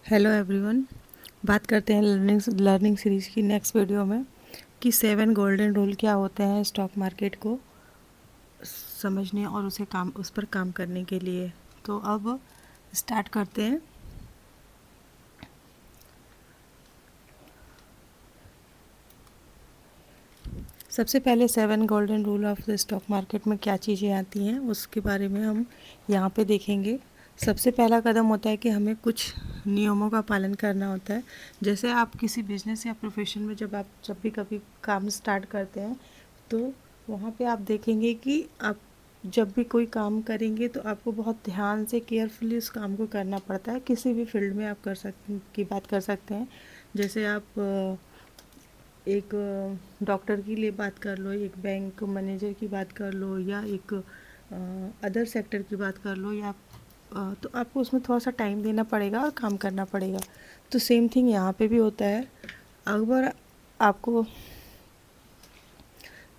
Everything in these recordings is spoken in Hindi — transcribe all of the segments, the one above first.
Hello everyone. बात करते हैं लर्निंग सीरीज़ की नेक्स्ट वीडियो में कि 7 गोल्डन रूल क्या होते हैं स्टॉक मार्केट को समझने और उस पर काम करने के लिए। तो अब स्टार्ट करते हैं। सबसे पहले 7 golden rule of the stock market में क्या चीज़ें आती हैं उसके बारे में हम यहाँ पे देखेंगे। सबसे पहला कदम होता है कि हमें कुछ नियमों का पालन करना होता है। जैसे आप किसी बिजनेस या प्रोफेशन में जब भी कभी काम स्टार्ट करते हैं तो वहाँ पे आप देखेंगे कि आप जब भी कोई काम करेंगे तो आपको बहुत ध्यान से केयरफुली उस काम को करना पड़ता है। किसी भी फील्ड में आप की बात कर सकते हैं। जैसे आप एक डॉक्टर की लिए बात कर लो, एक बैंक मैनेजर की बात कर लो, या एक अदर सेक्टर की बात कर लो, या तो आपको उसमें थोड़ा सा टाइम देना पड़ेगा और काम करना पड़ेगा। तो सेम थिंग यहाँ पे भी होता है। अगर आपको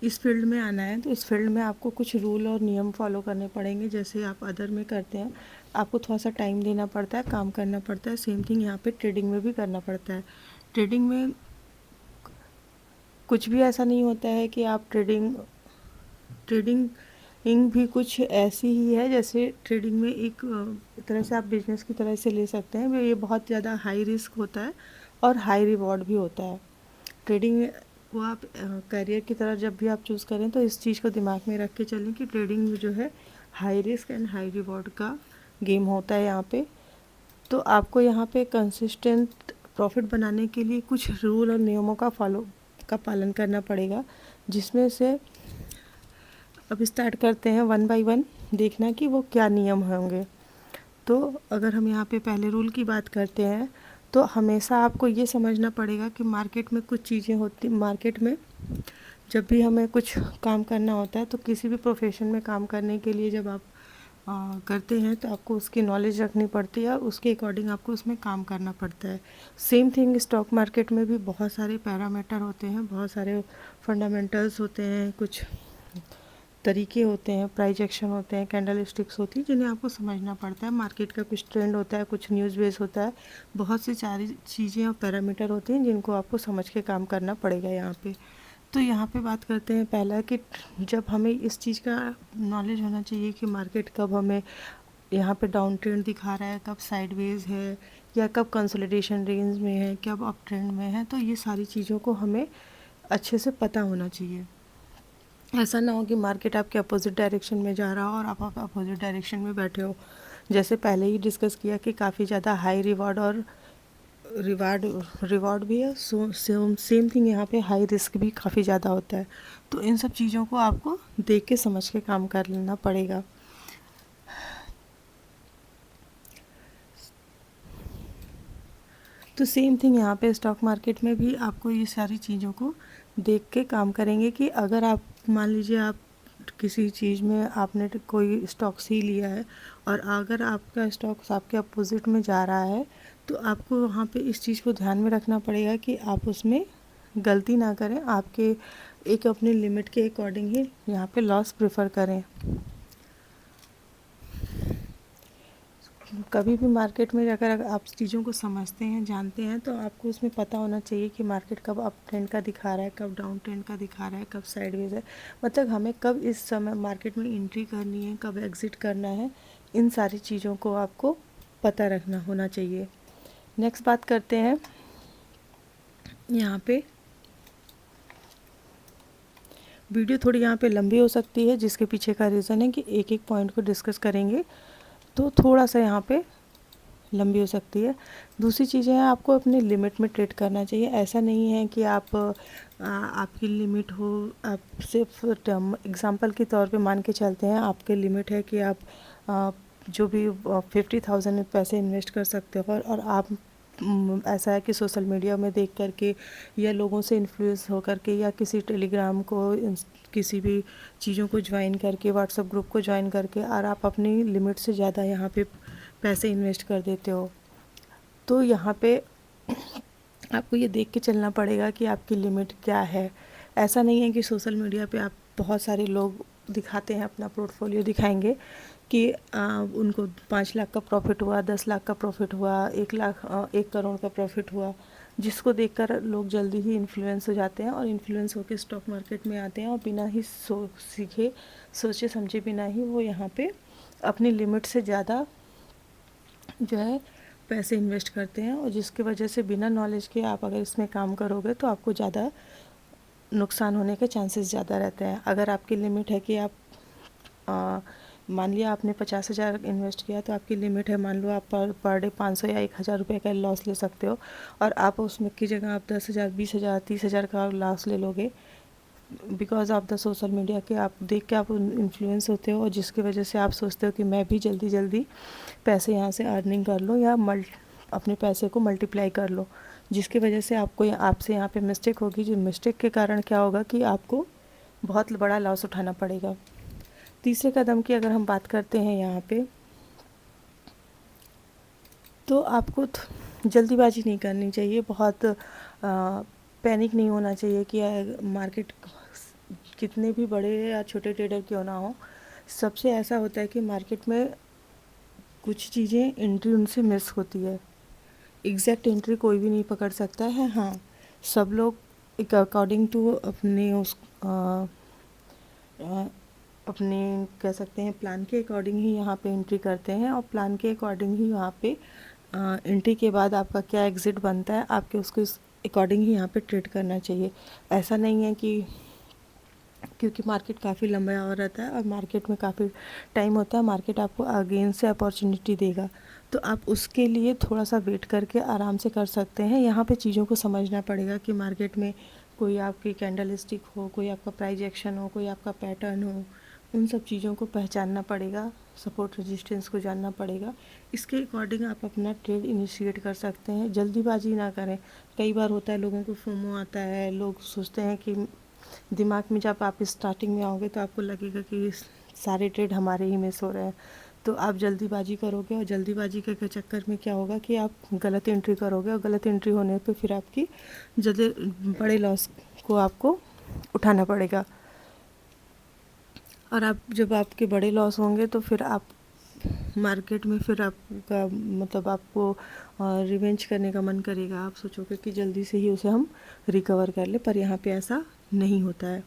इस फील्ड में आना है तो इस फील्ड में आपको कुछ रूल और नियम फॉलो करने पड़ेंगे। जैसे आप अदर में करते हैं, आपको थोड़ा सा टाइम देना पड़ता है, काम करना पड़ता है। सेम थिंग यहाँ पे ट्रेडिंग में भी करना पड़ता है। ट्रेडिंग में कुछ भी ऐसा नहीं होता है कि आप ट्रेडिंग भी कुछ ऐसी ही है जैसे ट्रेडिंग में एक तरह से आप बिजनेस की तरह से ले सकते हैं। ये बहुत ज़्यादा हाई रिस्क होता है और हाई रिवॉर्ड भी होता है। ट्रेडिंग में वो आप करियर की तरह जब भी आप चूज़ करें तो इस चीज़ को दिमाग में रख के चलें कि ट्रेडिंग में जो है high risk and high reward का गेम होता है यहाँ पे। तो आपको यहाँ पे कंसिस्टेंट प्रॉफिट बनाने के लिए कुछ रूल और नियमों का पालन करना पड़ेगा, जिसमें से अब स्टार्ट करते हैं वन बाय वन देखना कि वो क्या नियम होंगे। तो अगर हम यहाँ पे पहले रूल की बात करते हैं तो हमेशा आपको ये समझना पड़ेगा कि मार्केट में जब भी हमें कुछ काम करना होता है तो किसी भी प्रोफेशन में काम करने के लिए जब आप करते हैं तो आपको उसकी नॉलेज रखनी पड़ती है और उसके अकॉर्डिंग आपको उसमें काम करना पड़ता है। सेम थिंग स्टॉक मार्केट में भी बहुत सारे पैरामीटर होते हैं, बहुत सारे फंडामेंटल्स होते हैं, कुछ तरीके होते हैं, प्राइस एक्शन होते हैं, कैंडल स्टिक्स होती हैं, जिन्हें आपको समझना पड़ता है। मार्केट का कुछ ट्रेंड होता है, कुछ न्यूज़ बेस होता है, बहुत सी सारी चीज़ें और पैरामीटर होते हैं जिनको आपको समझ के काम करना पड़ेगा यहाँ पे। तो यहाँ पे बात करते हैं पहला कि जब हमें इस चीज़ का नॉलेज होना चाहिए कि मार्केट कब हमें यहाँ पे डाउन ट्रेंड दिखा रहा है, कब साइडवेज है, या कब कंसोलिडेशन रेंज में है, कब अप ट्रेंड में है। तो ये सारी चीज़ों को हमें अच्छे से पता होना चाहिए। ऐसा ना हो कि मार्केट आपके अपोजिट डायरेक्शन में जा रहा हो और आप अपोजिट डायरेक्शन में बैठे हो। जैसे पहले ही डिस्कस किया कि काफ़ी ज़्यादा हाई रिवॉर्ड और रिवार्ड रिवॉर्ड भी है, सेम थिंग यहाँ पे हाई रिस्क भी काफ़ी ज़्यादा होता है। तो इन सब चीज़ों को आपको देख के समझ के काम कर लेना पड़ेगा। तो सेम थिंग यहाँ पे स्टॉक मार्केट में भी आपको ये सारी चीज़ों को देख के काम करेंगे कि अगर आप मान लीजिए आप किसी चीज़ में आपने कोई स्टॉक्स ही लिया है और अगर आपका स्टॉक्स आपके अपोजिट में जा रहा है तो आपको वहाँ पे इस चीज़ को ध्यान में रखना पड़ेगा कि आप उसमें गलती ना करें, आपके एक अपनी लिमिट के अकॉर्डिंग ही यहाँ पे लॉस प्रेफर करें। कभी भी मार्केट में अगर आप चीज़ों को समझते हैं, जानते हैं, तो आपको उसमें पता होना चाहिए कि मार्केट कब अप ट्रेंड का दिखा रहा है, कब डाउन ट्रेंड का दिखा रहा है, कब साइडवेज है। मतलब हमें कब इस समय मार्केट में एंट्री करनी है, कब एग्ज़िट करना है, इन सारी चीज़ों को आपको पता रखना होना चाहिए। नेक्स्ट बात करते हैं यहाँ पे। वीडियो थोड़ी यहाँ पे लंबी हो सकती है, जिसके पीछे का रीज़न है कि एक एक पॉइंट को डिस्कस करेंगे तो थोड़ा सा यहाँ पे लंबी हो सकती है। दूसरी चीज़ें हैं, आपको अपने लिमिट में ट्रेड करना चाहिए। ऐसा नहीं है कि आपकी लिमिट हो, आप सिर्फ एग्जांपल के तौर पे मान के चलते हैं, आपके लिमिट है कि आप जो भी 50,000 पैसे इन्वेस्ट कर सकते हो और आप ऐसा है कि सोशल मीडिया में देख करके या लोगों से इन्फ्लुएंस हो करके या किसी टेलीग्राम को किसी भी चीज़ों को ज्वाइन करके, व्हाट्सएप ग्रुप को ज्वाइन करके और आप अपनी लिमिट से ज़्यादा यहाँ पे पैसे इन्वेस्ट कर देते हो, तो यहाँ पे आपको ये देख के चलना पड़ेगा कि आपकी लिमिट क्या है। ऐसा नहीं है कि सोशल मीडिया पे आप बहुत सारे लोग दिखाते हैं, अपना पोर्टफोलियो दिखाएंगे कि उनको 5 लाख का प्रॉफिट हुआ, 10 लाख का प्रॉफिट हुआ, 1 करोड़ का प्रॉफिट हुआ, जिसको देखकर लोग जल्दी ही इन्फ्लुएंस हो जाते हैं और इन्फ्लुएंस होकर स्टॉक मार्केट में आते हैं और बिना ही सीखे सोचे समझे बिना ही वो यहाँ पे अपनी लिमिट से ज़्यादा जो है पैसे इन्वेस्ट करते हैं, और जिसकी वजह से बिना नॉलेज के आप अगर इसमें काम करोगे तो आपको ज़्यादा नुकसान होने के चांसेस ज़्यादा रहते हैं। अगर आपकी लिमिट है कि आप मान लिया आपने 50,000 इन्वेस्ट किया, तो आपकी लिमिट है, मान लो आप पर डे 500 या 1,000 रुपये का लॉस ले सकते हो, और आप उसमें की जगह आप 10,000, 20,000, 30,000 का लॉस ले लोगे because of the social media के आप देख के आप इन्फ्लुएंस होते हो, और जिसकी वजह से आप सोचते हो कि मैं भी जल्दी जल्दी पैसे यहाँ से अर्निंग कर लूँ या अपने पैसे को मल्टीप्लाई कर लो, जिसकी वजह से आपसे यहाँ पे मिस्टेक होगी, जो मिस्टेक के कारण क्या होगा कि आपको बहुत बड़ा लॉस उठाना पड़ेगा। तीसरे कदम की अगर हम बात करते हैं यहाँ पे, तो आपको जल्दीबाजी नहीं करनी चाहिए, बहुत पैनिक नहीं होना चाहिए कि मार्केट कितने भी बड़े या छोटे ट्रेडर क्यों ना हो, सबसे ऐसा होता है कि मार्केट में कुछ चीज़ें एंट्री उनसे मिस होती है। एग्जैक्ट एंट्री कोई भी नहीं पकड़ सकता है। हाँ, सब लोग एक अकॉर्डिंग टू अपने कह सकते हैं प्लान के अकॉर्डिंग ही यहाँ पे एंट्री करते हैं, और प्लान के अकॉर्डिंग ही यहाँ पे एंट्री के बाद आपका क्या एग्ज़िट बनता है, आपके उसके अकॉर्डिंग ही यहाँ पे ट्रेड करना चाहिए। ऐसा नहीं है कि क्योंकि मार्केट काफ़ी लंबा और रहता है और मार्केट में काफ़ी टाइम होता है, मार्केट आपको अगेन से अपॉर्चुनिटी देगा, तो आप उसके लिए थोड़ा सा वेट करके आराम से कर सकते हैं। यहाँ पे चीज़ों को समझना पड़ेगा कि मार्केट में कोई आपकी कैंडल स्टिक हो, कोई आपका प्राइस एक्शन हो, कोई आपका पैटर्न हो, उन सब चीज़ों को पहचानना पड़ेगा, सपोर्ट रेजिस्टेंस को जानना पड़ेगा। इसके अकॉर्डिंग आप अपना ट्रेड इनिशिएट कर सकते हैं। जल्दीबाजी ना करें। कई बार होता है लोगों को फोमो आता है, लोग सोचते हैं कि दिमाग में जब आप स्टार्टिंग में आओगे तो आपको लगेगा कि सारे ट्रेड हमारे ही मिस हो रहे हैं, तो आप जल्दीबाजी करोगे, और जल्दीबाजी के चक्कर में क्या होगा कि आप गलत एंट्री करोगे, और गलत एंट्री होने पे फिर आपकी जल्दी बड़े लॉस को आपको उठाना पड़ेगा। और आप जब आपके बड़े लॉस होंगे तो फिर आप मार्केट में फिर आपका मतलब आपको रिवेंज करने का मन करेगा, आप सोचोगे कि जल्दी से ही उसे हम रिकवर कर ले, पर यहाँ पे ऐसा नहीं होता है।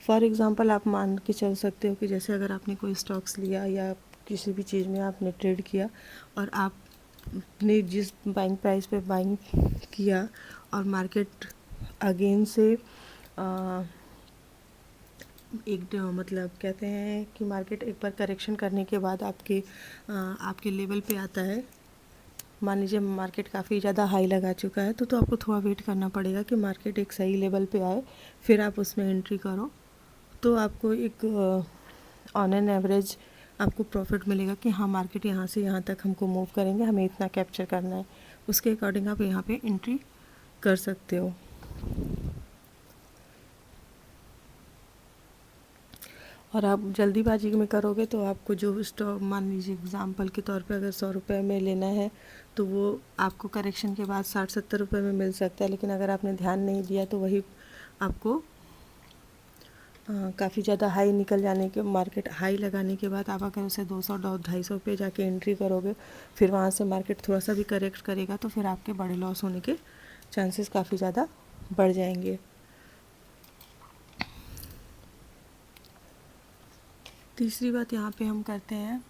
फॉर एग्ज़ाम्पल आप मान के चल सकते हो कि जैसे अगर आपने कोई स्टॉक्स लिया या किसी भी चीज़ में आपने ट्रेड किया, और आपने जिस बाइंग प्राइस पे बाइंग किया और मार्केट अगेन से मतलब कहते हैं कि मार्केट एक बार करेक्शन करने के बाद आपके लेवल पे आता है, मान लीजिए मार्केट काफ़ी ज़्यादा हाई लगा चुका है, तो आपको थोड़ा वेट करना पड़ेगा कि मार्केट एक सही लेवल पे आए, फिर आप उसमें एंट्री करो, तो आपको एक ऑन एन एवरेज आपको प्रॉफिट मिलेगा कि हाँ मार्केट यहाँ से यहाँ तक हमको मूव करेंगे, हमें इतना कैप्चर करना है, उसके अकॉर्डिंग आप यहाँ पे एंट्री कर सकते हो। और आप जल्दीबाजी में करोगे तो आपको जो स्टॉक मान लीजिए एग्ज़ाम्पल के तौर पे अगर 100 रुपये में लेना है, तो वो आपको करेक्शन के बाद 60-70 रुपये में मिल सकता है, लेकिन अगर आपने ध्यान नहीं दिया तो वही आपको काफ़ी ज़्यादा हाई निकल जाने के मार्केट हाई लगाने के बाद आप अगर उसे 200-250 पे जाके एंट्री करोगे, फिर वहाँ से मार्केट थोड़ा सा भी करेक्ट करेगा तो फिर आपके बड़े लॉस होने के चांसेस काफ़ी ज़्यादा बढ़ जाएंगे। तीसरी बात यहाँ पे हम करते हैं,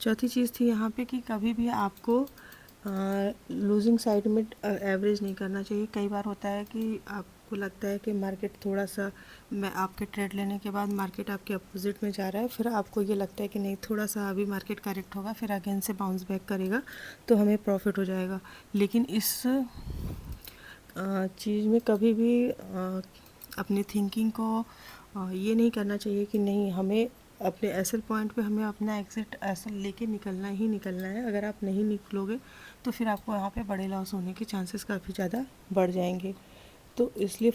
चौथी चीज़ थी यहाँ पे कि कभी भी आपको लूजिंग साइड में एवरेज नहीं करना चाहिए। कई बार होता है कि आपको लगता है कि मार्केट थोड़ा सा आपके ट्रेड लेने के बाद मार्केट आपके अपोजिट में जा रहा है, फिर आपको ये लगता है कि नहीं थोड़ा सा अभी मार्केट करेक्ट होगा, फिर अगेन से बाउंस बैक करेगा तो हमें प्रॉफिट हो जाएगा। लेकिन इस चीज़ में कभी भी अपनी थिंकिंग को ये नहीं करना चाहिए कि नहीं हमें अपने एसल पॉइंट पे हमें अपना एग्ज़िट एसल लेके निकलना ही निकलना है। अगर आप नहीं निकलोगे तो फिर आपको यहाँ पे बड़े लॉस होने के चांसेस काफ़ी ज़्यादा बढ़ जाएंगे। तो इसलिए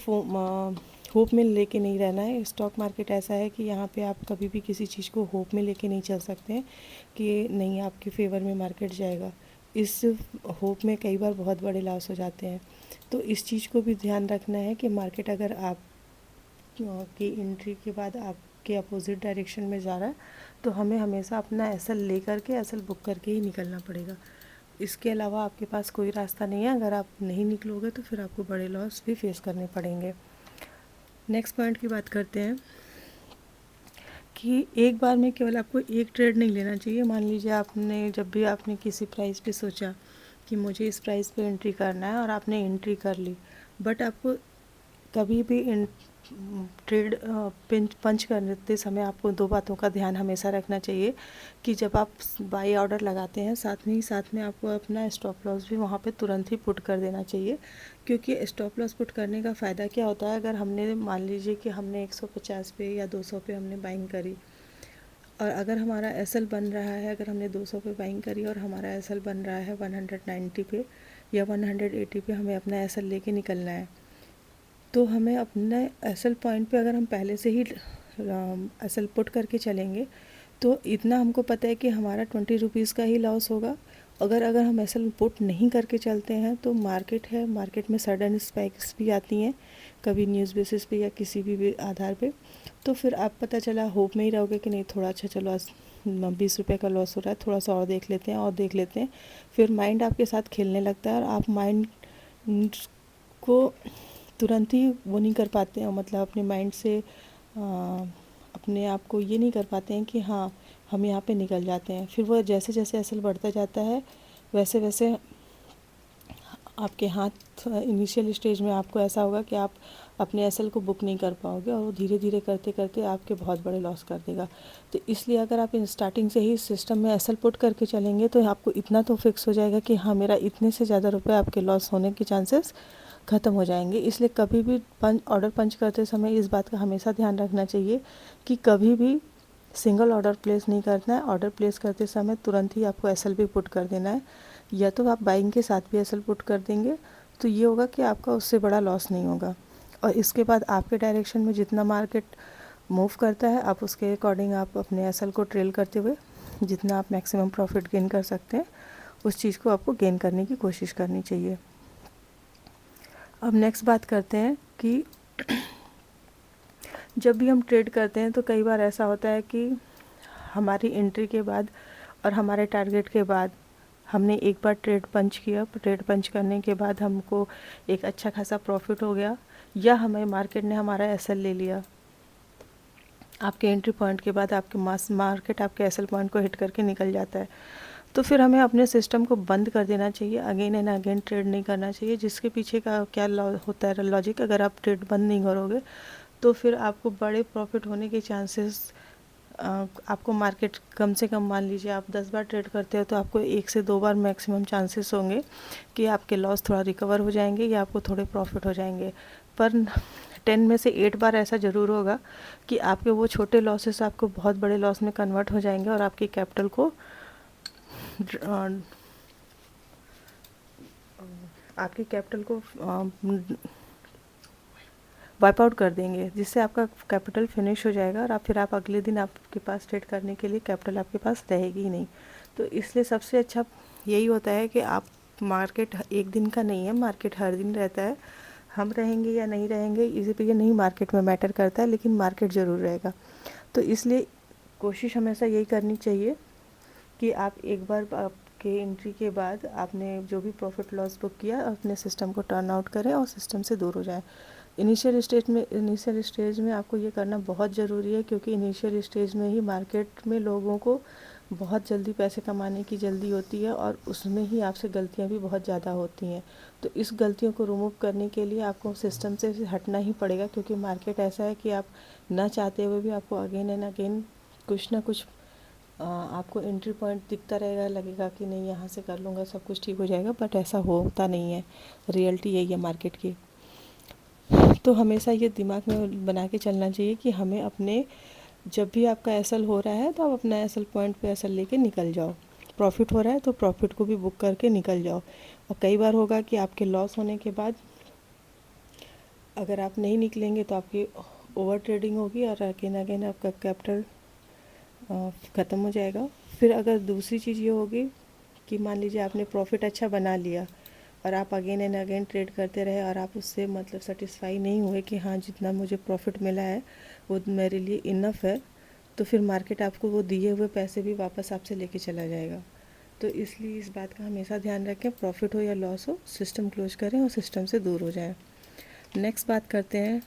होप में लेके नहीं रहना है। स्टॉक मार्केट ऐसा है कि यहाँ पे आप कभी भी किसी चीज़ को होप में लेके नहीं चल सकते हैं कि नहीं आपके फेवर में मार्केट जाएगा। इस होप में कई बार बहुत बड़े लॉस हो जाते हैं। तो इस चीज़ को भी ध्यान रखना है कि मार्केट अगर आप की एंट्री के बाद आप के अपोजिट डायरेक्शन में जा रहा है, तो हमें हमेशा अपना एसएल ले करके एसएल बुक करके ही निकलना पड़ेगा। इसके अलावा आपके पास कोई रास्ता नहीं है। अगर आप नहीं निकलोगे तो फिर आपको बड़े लॉस भी फेस करने पड़ेंगे। नेक्स्ट पॉइंट की बात करते हैं कि एक बार में केवल आपको एक ट्रेड नहीं लेना चाहिए। मान लीजिए जब भी आपने किसी प्राइस पे सोचा कि मुझे इस प्राइस पे एंट्री करना है और आपने एंट्री कर ली, बट आपको कभी भी ट्रेड पंच करते समय आपको दो बातों का ध्यान हमेशा रखना चाहिए कि जब आप बाई ऑर्डर लगाते हैं साथ में आपको अपना स्टॉप लॉस भी वहाँ पे तुरंत ही पुट कर देना चाहिए। क्योंकि स्टॉप लॉस पुट करने का फ़ायदा क्या होता है, अगर हमने मान लीजिए कि हमने 150 पे या 200 पे हमने बाइंग करी और अगर हमारा एसएल बन रहा है, अगर हमने 200 पे बाइंग करी और हमारा एसएल बन रहा है 190 पे या 180 पे, हमें अपना एसएल लेके निकलना है, तो हमें अपने एसएल पॉइंट पे अगर हम पहले से ही एसएल पुट करके चलेंगे तो इतना हमको पता है कि हमारा 20 रुपीज़ का ही लॉस होगा। अगर हम एसएल पुट नहीं करके चलते हैं तो मार्केट है, मार्केट में सडन स्पाइक्स भी आती हैं कभी न्यूज़ बेसिस पे या किसी भी आधार पे, तो फिर आप पता चला होप में ही रहोगे कि नहीं थोड़ा अच्छा चलो 20 रुपये का लॉस हो रहा है, थोड़ा सा और देख लेते हैं और देख लेते हैं। फिर माइंड आपके साथ खेलने लगता है और आप माइंड को तुरंत ही वो नहीं कर पाते हैं, मतलब अपने माइंड से अपने आप को ये नहीं कर पाते हैं कि हाँ हम यहाँ पे निकल जाते हैं। फिर वो जैसे जैसे एसएल बढ़ता जाता है वैसे वैसे आपके हाथ इनिशियल स्टेज में आपको ऐसा होगा कि आप अपने एसएल को बुक नहीं कर पाओगे और वो धीरे धीरे करते करते आपके बहुत बड़े लॉस कर देगा। तो इसलिए अगर आप स्टार्टिंग से ही सिस्टम में एसएल पुट करके चलेंगे तो आपको इतना तो फिक्स हो जाएगा कि हाँ मेरा इतने से ज़्यादा रुपए आपके लॉस होने के चांसेस ख़त्म हो जाएंगे। इसलिए कभी भी ऑर्डर पंच करते समय इस बात का हमेशा ध्यान रखना चाहिए कि कभी भी सिंगल ऑर्डर प्लेस नहीं करना है। ऑर्डर प्लेस करते समय तुरंत ही आपको एसएल भी पुट कर देना है, या तो आप बाइंग के साथ भी एसएल पुट कर देंगे तो ये होगा कि आपका उससे बड़ा लॉस नहीं होगा। और इसके बाद आपके डायरेक्शन में जितना मार्केट मूव करता है आप उसके अकॉर्डिंग आप अपने एसएल को ट्रेल करते हुए जितना आप मैक्सिमम प्रॉफिट गेन कर सकते हैं उस चीज़ को आपको गेन करने की कोशिश करनी चाहिए। अब नेक्स्ट बात करते हैं कि जब भी हम ट्रेड करते हैं तो कई बार ऐसा होता है कि हमारी एंट्री के बाद और हमारे टारगेट के बाद हमने एक बार ट्रेड पंच किया, ट्रेड पंच करने के बाद हमको एक अच्छा खासा प्रॉफिट हो गया, या हमें मार्केट ने हमारा एसएल ले लिया। आपके एंट्री पॉइंट के बाद आपके मार्केट आपके एसएल पॉइंट को हिट करके निकल जाता है, तो फिर हमें अपने सिस्टम को बंद कर देना चाहिए। अगेन एंड अगेन ट्रेड नहीं करना चाहिए। जिसके पीछे का क्या होता है लॉजिक, अगर आप ट्रेड बंद नहीं करोगे तो फिर आपको बड़े प्रॉफिट होने के चांसेस, आपको मार्केट कम से कम मान लीजिए आप 10 बार ट्रेड करते हो तो आपको 1 से 2 बार मैक्सिमम चांसेस होंगे कि आपके लॉस थोड़ा रिकवर हो जाएंगे या आपको थोड़े प्रॉफिट हो जाएंगे। पर 10 में से 8 बार ऐसा ज़रूर होगा कि आपके वो छोटे लॉसेस आपको बहुत बड़े लॉस में कन्वर्ट हो जाएंगे और आपकी कैपिटल को वाइप आउट कर देंगे, जिससे आपका कैपिटल फिनिश हो जाएगा और आप अगले दिन आपके पास ट्रेड करने के लिए कैपिटल आपके पास रहेगी ही नहीं। तो इसलिए सबसे अच्छा यही होता है कि आप, मार्केट एक दिन का नहीं है, मार्केट हर दिन रहता है। हम रहेंगे या नहीं रहेंगे इसी पे ये नहीं मार्केट में मैटर करता है, लेकिन मार्केट ज़रूर रहेगा। तो इसलिए कोशिश हमेशा यही करनी चाहिए कि आप एक बार आपके एंट्री के बाद आपने जो भी प्रॉफिट लॉस बुक किया अपने सिस्टम को टर्न आउट करें और सिस्टम से दूर हो जाएं। इनिशियल स्टेज में आपको ये करना बहुत ज़रूरी है, क्योंकि इनिशियल स्टेज में ही मार्केट में लोगों को बहुत जल्दी पैसे कमाने की जल्दी होती है और उसमें ही आपसे गलतियां भी बहुत ज़्यादा होती हैं। तो इस गलतियों को रिमूव करने के लिए आपको सिस्टम से हटना ही पड़ेगा, क्योंकि मार्केट ऐसा है कि आप ना चाहते हुए भी आपको अगेन एंड अगेन कुछ ना कुछ आपको एंट्री पॉइंट दिखता रहेगा, लगेगा कि नहीं यहाँ से कर लूँगा सब कुछ ठीक हो जाएगा, बट ऐसा होता नहीं है। रियलिटी यही है मार्केट की। तो हमेशा ये दिमाग में बना के चलना चाहिए कि हमें अपने, जब भी आपका एसएल हो रहा है तो आप अपना एसएल पॉइंट पे एसएल लेके निकल जाओ। प्रॉफिट हो रहा है तो प्रॉफिट को भी बुक करके निकल जाओ। और कई बार होगा कि आपके लॉस होने के बाद अगर आप नहीं निकलेंगे तो आपकी ओवर ट्रेडिंग होगी और अगेन अगेन आपका कैपिटल ख़त्म हो जाएगा। फिर अगर दूसरी चीज़ ये होगी कि मान लीजिए आपने प्रॉफिट अच्छा बना लिया और आप अगेन एंड अगेन ट्रेड करते रहे और आप उससे मतलब सेटिस्फाई नहीं हुए कि हाँ जितना मुझे प्रॉफिट मिला है वो मेरे लिए इनफ है, तो फिर मार्केट आपको वो दिए हुए पैसे भी वापस आपसे लेके चला जाएगा। तो इसलिए इस बात का हमेशा ध्यान रखें, प्रॉफिट हो या लॉस हो, सिस्टम क्लोज करें और सिस्टम से दूर हो जाएं। नेक्स्ट बात करते हैं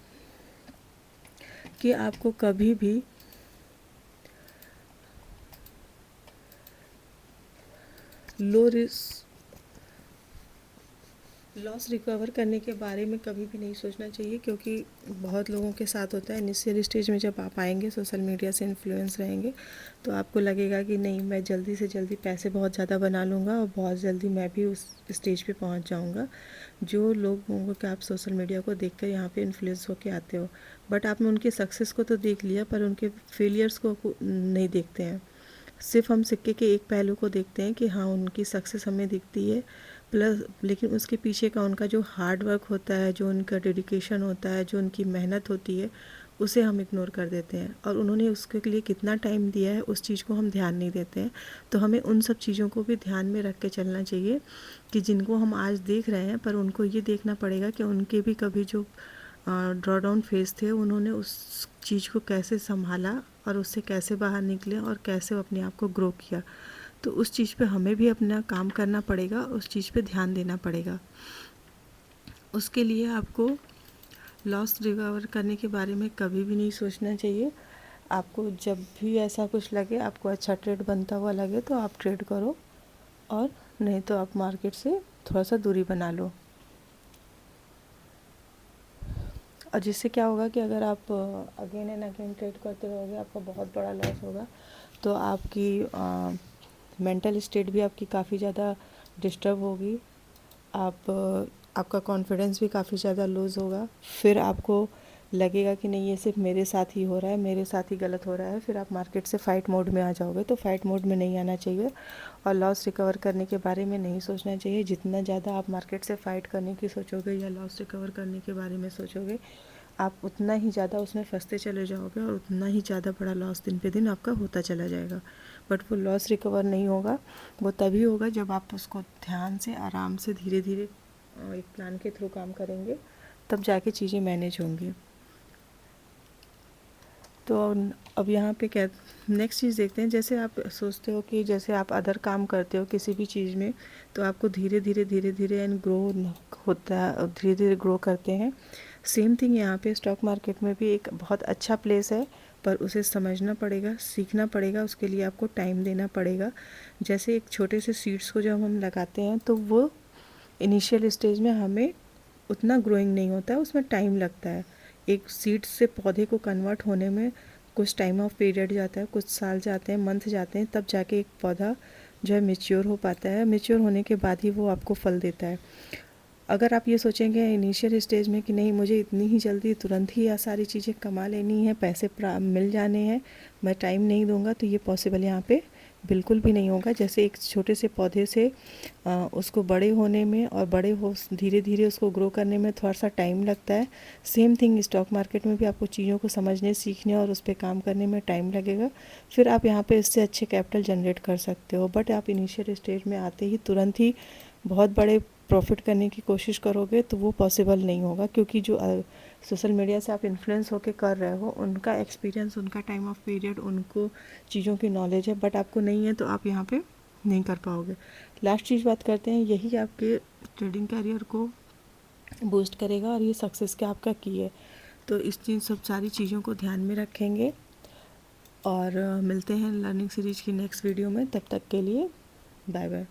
कि आपको कभी भी लो रिस्क लॉस रिकवर करने के बारे में कभी भी नहीं सोचना चाहिए, क्योंकि बहुत लोगों के साथ होता है इनिशियल स्टेज में, जब आप आएंगे सोशल मीडिया से इन्फ्लुएंस रहेंगे तो आपको लगेगा कि नहीं, मैं जल्दी से जल्दी पैसे बहुत ज़्यादा बना लूँगा और बहुत जल्दी मैं भी उस स्टेज पे पहुँच जाऊँगा। जो लोग होंगे कि आप सोशल मीडिया को देख कर यहाँ पर इन्फ्लुएंस होकर आते हो, बट आपने उनकी सक्सेस को तो देख लिया पर उनके फेलियर्स को नहीं देखते हैं। सिर्फ हम सिक्के के एक पहलू को देखते हैं कि हाँ, उनकी सक्सेस हमें दिखती है प्लस, लेकिन उसके पीछे का उनका जो हार्ड वर्क होता है, जो उनका डेडिकेशन होता है, जो उनकी मेहनत होती है, उसे हम इग्नोर कर देते हैं। और उन्होंने उसके लिए कितना टाइम दिया है उस चीज़ को हम ध्यान नहीं देते हैं। तो हमें उन सब चीज़ों को भी ध्यान में रख के चलना चाहिए कि जिनको हम आज देख रहे हैं, पर उनको ये देखना पड़ेगा कि उनके भी कभी जो ड्रॉ डाउन फेज़ थे, उन्होंने उस चीज़ को कैसे संभाला और उससे कैसे बाहर निकले और कैसे अपने आप को ग्रो किया। तो उस चीज़ पे हमें भी अपना काम करना पड़ेगा, उस चीज़ पे ध्यान देना पड़ेगा। उसके लिए आपको लॉस रिकवर करने के बारे में कभी भी नहीं सोचना चाहिए। आपको जब भी ऐसा कुछ लगे, आपको अच्छा ट्रेड बनता हुआ लगे, तो आप ट्रेड करो, और नहीं तो आप मार्केट से थोड़ा सा दूरी बना लो। और जिससे क्या होगा कि अगर आप अगेन एंड अगेन ट्रेड करते रहोगे, आपका बहुत बड़ा लॉस होगा, तो आपकी मेंटल स्टेट भी आपकी काफ़ी ज़्यादा डिस्टर्ब होगी। आपका कॉन्फिडेंस भी काफ़ी ज़्यादा लूज़ होगा। फिर आपको लगेगा कि नहीं, ये सिर्फ मेरे साथ ही हो रहा है, मेरे साथ ही गलत हो रहा है। फिर आप मार्केट से फ़ाइट मोड में आ जाओगे। तो फ़ाइट मोड में नहीं आना चाहिए और लॉस रिकवर करने के बारे में नहीं सोचना चाहिए। जितना ज़्यादा आप मार्केट से फ़ाइट करने की सोचोगे या लॉस रिकवर करने के बारे में सोचोगे, आप उतना ही ज़्यादा उसमें फंसते चले जाओगे और उतना ही ज़्यादा बड़ा लॉस दिन पे दिन आपका होता चला जाएगा। बट वो लॉस रिकवर नहीं होगा, वो तभी होगा जब आप उसको ध्यान से, आराम से, धीरे धीरे एक प्लान के थ्रू काम करेंगे, तब जाके चीज़ें मैनेज होंगी। तो अब यहाँ पे क्या, नेक्स्ट चीज़ देखते हैं। जैसे आप सोचते हो कि जैसे आप अदर काम करते हो किसी भी चीज़ में, तो आपको धीरे धीरे एंड ग्रो होता है, धीरे धीरे ग्रो करते हैं। सेम थिंग यहाँ पे स्टॉक मार्केट में भी एक बहुत अच्छा प्लेस है, पर उसे समझना पड़ेगा, सीखना पड़ेगा, उसके लिए आपको टाइम देना पड़ेगा। जैसे एक छोटे से सीड्स को जब हम लगाते हैं, तो वो इनिशियल स्टेज में हमें उतना ग्रोइंग नहीं होता है, उसमें टाइम लगता है। एक सीड से पौधे को कन्वर्ट होने में कुछ टाइम ऑफ पीरियड जाता है, कुछ साल जाते हैं, मंथ जाते हैं, तब जाके एक पौधा जो है मैच्योर हो पाता है। मैच्योर होने के बाद ही वो आपको फल देता है। अगर आप ये सोचेंगे इनिशियल स्टेज में कि नहीं, मुझे इतनी ही जल्दी तुरंत ही यह सारी चीज़ें कमा लेनी है, पैसे मिल जाने हैं, मैं टाइम नहीं दूंगा, तो ये पॉसिबल यहाँ पे बिल्कुल भी नहीं होगा। जैसे एक छोटे से पौधे से उसको बड़े होने में और बड़े हो धीरे धीरे उसको ग्रो करने में थोड़ा सा टाइम लगता है। सेम थिंग स्टॉक मार्केट में भी आपको चीज़ों को समझने, सीखने और उस पर काम करने में टाइम लगेगा। फिर आप यहाँ पे इससे अच्छे कैपिटल जनरेट कर सकते हो। बट आप इनिशियल स्टेज में आते ही तुरंत ही बहुत बड़े प्रॉफिट करने की कोशिश करोगे तो वो पॉसिबल नहीं होगा, क्योंकि जो सोशल मीडिया से आप इन्फ्लुएंस होकर कर रहे हो, उनका एक्सपीरियंस, उनका टाइम ऑफ पीरियड, उनको चीज़ों की नॉलेज है, बट आपको नहीं है, तो आप यहाँ पे नहीं कर पाओगे। लास्ट चीज़ बात करते हैं, यही आपके ट्रेडिंग करियर को बूस्ट करेगा और ये सक्सेस का आपका की है। तो इस चीज़ सब सारी चीज़ों को ध्यान में रखेंगे और मिलते हैं लर्निंग सीरीज की नेक्स्ट वीडियो में। तब तक के लिए बाय बाय।